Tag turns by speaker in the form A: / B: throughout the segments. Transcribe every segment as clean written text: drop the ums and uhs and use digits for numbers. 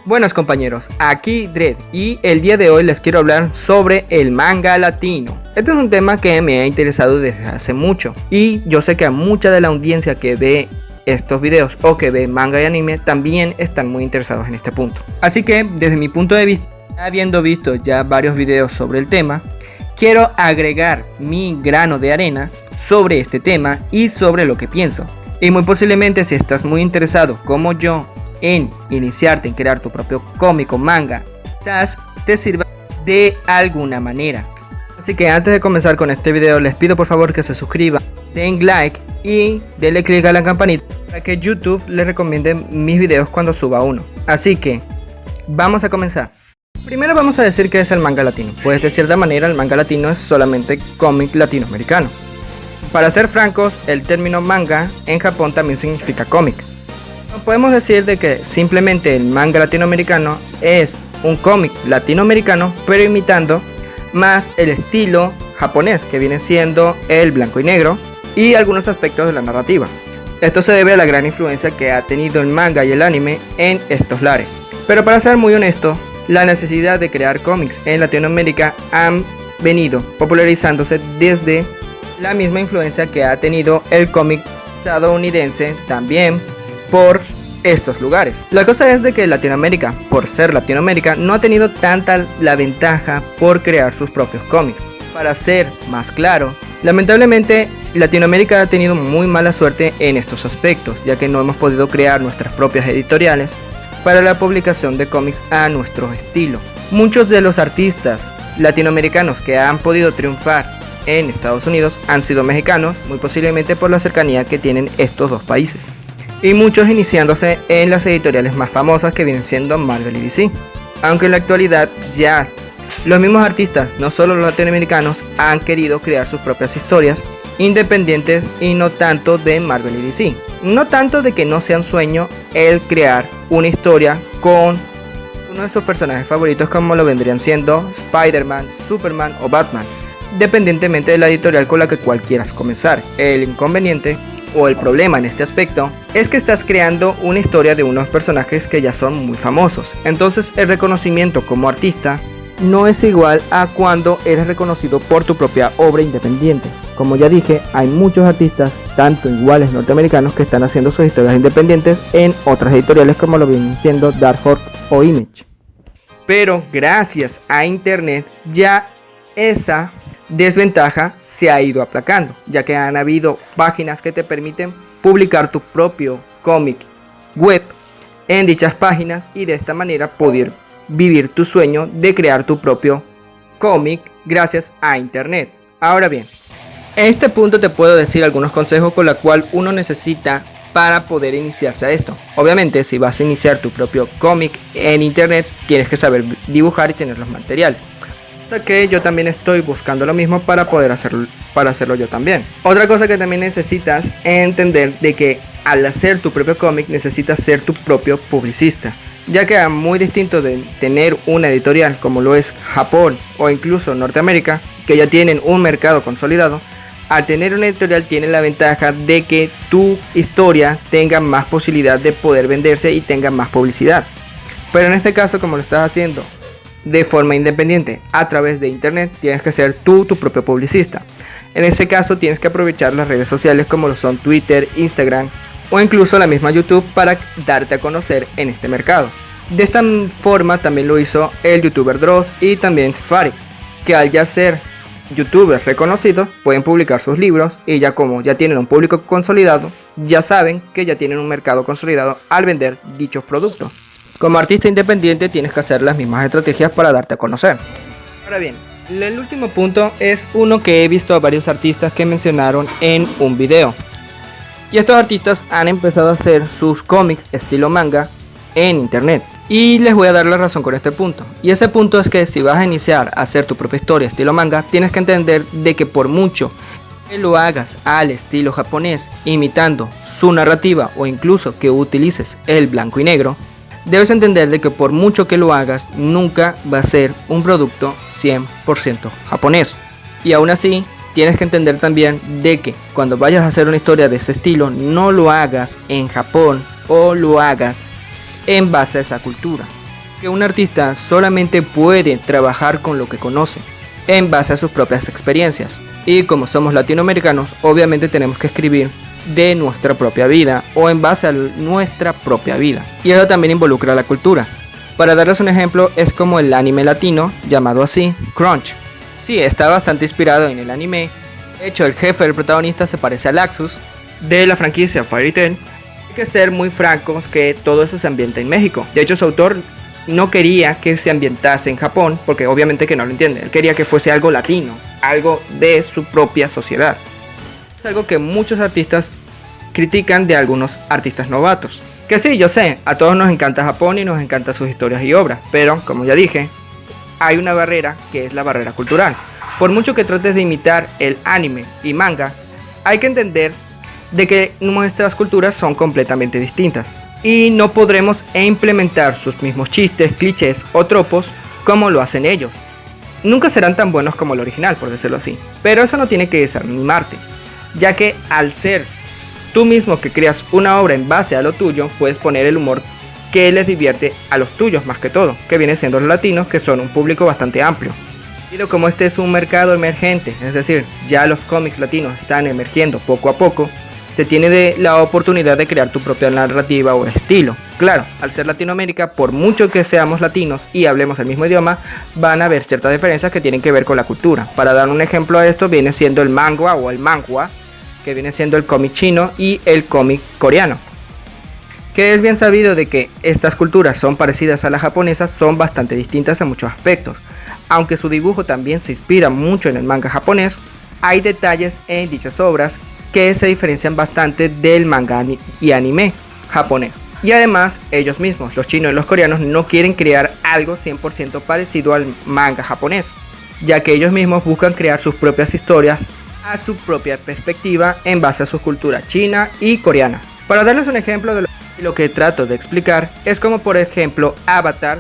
A: Buenos compañeros, aquí Dredd y el día de hoy les quiero hablar sobre el manga latino. Este es un tema que me ha interesado desde hace mucho y yo sé que a mucha de la audiencia que ve estos videos o que ve manga y anime también están muy interesados en este punto. Así que desde mi punto de vista, habiendo visto ya varios videos sobre el tema, quiero agregar mi grano de arena sobre este tema y sobre lo que pienso. Y muy posiblemente si estás muy interesado como yo en iniciarte en crear tu propio cómic o manga, quizás te sirva de alguna manera. Así que antes de comenzar con este video les pido por favor que se suscriban, den like y denle click a la campanita para que YouTube les recomiende mis videos cuando suba uno. Así que vamos a comenzar. Primero vamos a decir qué es el manga latino. Pues de cierta manera el manga latino es solamente cómic latinoamericano. Para ser francos, el término manga en Japón también significa cómic. No podemos decir de que simplemente el manga latinoamericano es un cómic latinoamericano, pero imitando más el estilo japonés, que viene siendo el blanco y negro y algunos aspectos de la narrativa. Esto se debe a la gran influencia que ha tenido el manga y el anime en estos lares. Pero para ser muy honesto, la necesidad de crear cómics en Latinoamérica han venido popularizándose desde la misma influencia que ha tenido el cómic estadounidense también por estos lugares. La cosa es de que Latinoamérica, por ser Latinoamérica, no ha tenido tanta la ventaja por crear sus propios cómics. Para ser más claro, lamentablemente Latinoamérica ha tenido muy mala suerte en estos aspectos, ya que no hemos podido crear nuestras propias editoriales para la publicación de cómics a nuestro estilo. Muchos de los artistas latinoamericanos que han podido triunfar en Estados Unidos han sido mexicanos, muy posiblemente por la cercanía que tienen estos dos países, y muchos iniciándose en las editoriales más famosas que vienen siendo Marvel y DC. Aunque en la actualidad ya los mismos artistas, no solo los latinoamericanos, han querido crear sus propias historias independientes y no tanto de Marvel y DC. No tanto de que no sea un sueño el crear una historia con uno de sus personajes favoritos, como lo vendrían siendo Spider-Man, Superman o Batman, dependientemente de la editorial con la que cual quieras comenzar. El inconveniente o el problema en este aspecto es que estás creando una historia de unos personajes que ya son muy famosos. Entonces el reconocimiento como artista no es igual a cuando eres reconocido por tu propia obra independiente. Como ya dije, hay muchos artistas, tanto iguales norteamericanos, que están haciendo sus historias independientes en otras editoriales como lo vienen siendo Dark Horse o Image. Pero gracias a internet ya esa desventaja se ha ido aplacando, ya que han habido páginas que te permiten publicar tu propio cómic web en dichas páginas y de esta manera poder vivir tu sueño de crear tu propio cómic gracias a internet. Ahora bien, en este punto te puedo decir algunos consejos con los cuales uno necesita para poder iniciarse a esto. Obviamente, si vas a iniciar tu propio cómic en internet, tienes que saber dibujar y tener los materiales. O sea que yo también estoy buscando lo mismo para poder hacerlo yo también. Otra cosa que también necesitas entender de que al hacer tu propio cómic necesitas ser tu propio publicista, ya que es muy distinto de tener una editorial como lo es Japón o incluso Norteamérica, que ya tienen un mercado consolidado. Al tener una editorial tiene la ventaja de que tu historia tenga más posibilidad de poder venderse y tenga más publicidad. Pero en este caso, como lo estás haciendo de forma independiente a través de internet, tienes que ser tú tu propio publicista. En ese caso tienes que aprovechar las redes sociales como lo son Twitter, Instagram o incluso la misma YouTube para darte a conocer en este mercado. De esta forma también lo hizo el youtuber Dross y también Safari, que al ya ser youtubers reconocidos pueden publicar sus libros y ya como ya tienen un público consolidado, ya saben que ya tienen un mercado consolidado al vender dichos productos. Como artista independiente tienes que hacer las mismas estrategias para darte a conocer. Ahora bien, el último punto es uno que he visto a varios artistas que mencionaron en un video. Y estos artistas han empezado a hacer sus cómics estilo manga en internet. Y les voy a dar la razón con este punto. Y ese punto es que si vas a iniciar a hacer tu propia historia estilo manga, tienes que entender de que por mucho que lo hagas al estilo japonés, imitando su narrativa o incluso que utilices el blanco y negro, debes entender de que por mucho que lo hagas, nunca va a ser un producto 100% japonés. Y aún así, tienes que entender también de que cuando vayas a hacer una historia de ese estilo, no lo hagas en Japón o lo hagas en base a esa cultura. Que un artista solamente puede trabajar con lo que conoce, en base a sus propias experiencias. Y como somos latinoamericanos, obviamente tenemos que escribir de nuestra propia vida o en base a nuestra propia vida. Y eso también involucra la cultura. Para darles un ejemplo, es como el anime latino, llamado así, Crunch. Sí, está bastante inspirado en el anime. De hecho, el jefe del protagonista se parece a Laxus, de la franquicia Fairy Tail. Hay que ser muy francos que todo eso se ambienta en México. De hecho, su autor no quería que se ambientase en Japón, porque obviamente que no lo entiende. Él quería que fuese algo latino, algo de su propia sociedad. Es algo que muchos artistas critican de algunos artistas novatos. Que sí, yo sé, a todos nos encanta Japón y nos encantan sus historias y obras, pero como ya dije, hay una barrera que es la barrera cultural. Por mucho que trates de imitar el anime y manga, hay que entender de que nuestras culturas son completamente distintas y no podremos implementar sus mismos chistes, clichés o tropos como lo hacen ellos. Nunca serán tan buenos como el original, por decirlo así, pero eso no tiene que desanimarte, ya que al ser tú mismo que creas una obra en base a lo tuyo, puedes poner el humor que les divierte a los tuyos más que todo, que viene siendo los latinos, que son un público bastante amplio. Pero como este es un mercado emergente, es decir, ya los cómics latinos están emergiendo poco a poco, se tiene la oportunidad de crear tu propia narrativa o estilo. Claro, al ser Latinoamérica, por mucho que seamos latinos y hablemos el mismo idioma, van a haber ciertas diferencias que tienen que ver con la cultura. Para dar un ejemplo a esto, viene siendo el manga o el manhwa, que viene siendo el cómic chino y el cómic coreano. Que es bien sabido de que estas culturas son parecidas a las japonesas, son bastante distintas en muchos aspectos. Aunque su dibujo también se inspira mucho en el manga japonés, hay detalles en dichas obras que se diferencian bastante del manga y anime japonés. Y además, ellos mismos, los chinos y los coreanos, no quieren crear algo 100% parecido al manga japonés, ya que ellos mismos buscan crear sus propias historias a su propia perspectiva en base a su cultura china y coreana. Para darles un ejemplo de lo que trato de explicar, es como por ejemplo Avatar,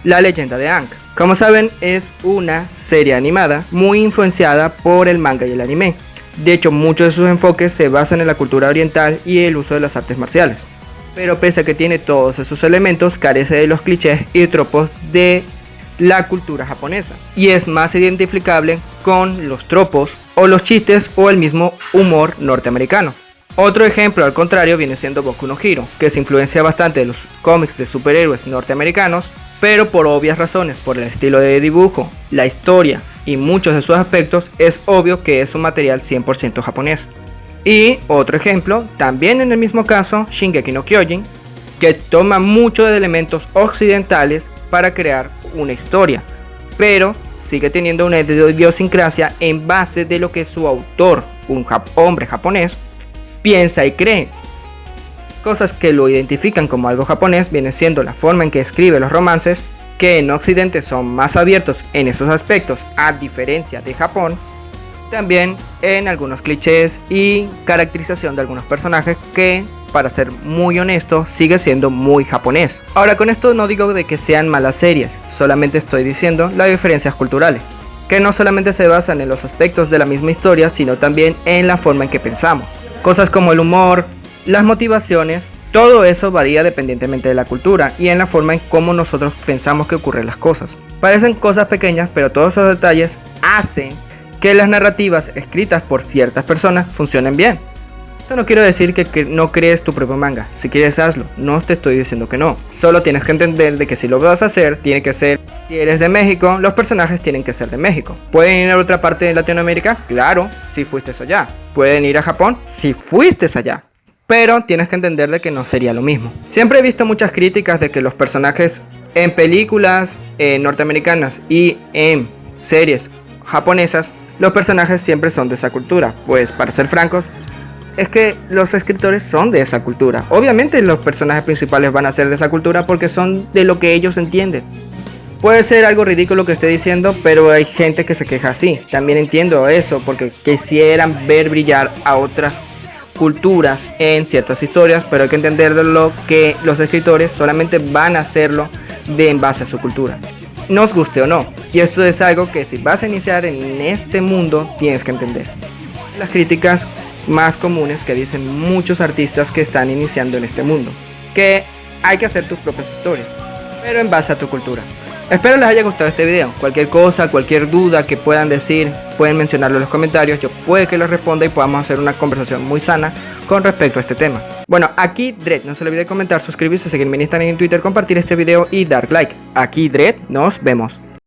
A: la leyenda de Aang. Como saben, es una serie animada muy influenciada por el manga y el anime. De hecho, muchos de sus enfoques se basan en la cultura oriental y el uso de las artes marciales. Pero pese a que tiene todos esos elementos, carece de los clichés y tropos de la cultura japonesa, y es más identificable con los tropos o los chistes o el mismo humor norteamericano. Otro ejemplo al contrario viene siendo Boku no Hero, que se influencia bastante de los cómics de superhéroes norteamericanos, pero por obvias razones, por el estilo de dibujo, la historia y muchos de sus aspectos, es obvio que es un material 100% japonés. Y otro ejemplo, también en el mismo caso, Shingeki no Kyojin, que toma muchos de elementos occidentales para crear una historia, pero sigue teniendo una idiosincrasia en base de lo que su autor, un hombre japonés, piensa y cree. Cosas que lo identifican como algo japonés viene siendo la forma en que escribe los romances, que en Occidente son más abiertos en esos aspectos a diferencia de Japón. También en algunos clichés y caracterización de algunos personajes que, para ser muy honesto, sigue siendo muy japonés. Ahora, con esto no digo de que sean malas series, solamente estoy diciendo las diferencias culturales, que no solamente se basan en los aspectos de la misma historia, sino también en la forma en que pensamos. Cosas como el humor, las motivaciones, todo eso varía dependientemente de la cultura y en la forma en cómo nosotros pensamos que ocurren las cosas. Parecen cosas pequeñas, pero todos esos detalles hacen que las narrativas escritas por ciertas personas funcionen bien. Esto no quiero decir que no crees tu propio manga. Si quieres, hazlo. No te estoy diciendo que no. Solo tienes que entender de que si lo vas a hacer, tiene que ser, si eres de México, los personajes tienen que ser de México. ¿Pueden ir a otra parte de Latinoamérica? Claro, si fuiste allá. ¿Pueden ir a Japón? Si fuiste allá. Pero tienes que entender de que no sería lo mismo. Siempre he visto muchas críticas de que los personajes en películas norteamericanas y en series japonesas, los personajes siempre son de esa cultura. Pues para ser francos, es que los escritores son de esa cultura. Obviamente los personajes principales van a ser de esa cultura porque son de lo que ellos entienden. Puede ser algo ridículo lo que esté diciendo, pero hay gente que se queja así. También entiendo eso porque quisieran ver brillar a otras culturas en ciertas historias, pero hay que entender lo que los escritores solamente van a hacerlo en base a su cultura, nos guste o no. Y esto es algo que si vas a iniciar en este mundo tienes que entender. Las críticas más comunes que dicen muchos artistas que están iniciando en este mundo, que hay que hacer tus propias historias. pero en base a tu cultura. Espero les haya gustado este video. Cualquier cosa, cualquier duda que puedan decir, pueden mencionarlo en los comentarios. Yo puede que los responda y podamos hacer una conversación muy sana con respecto a este tema. Bueno, aquí Dredd, no se le olvide comentar, suscribirse, seguirme en Instagram y en Twitter, compartir este video y dar like. Aquí Dredd, nos vemos.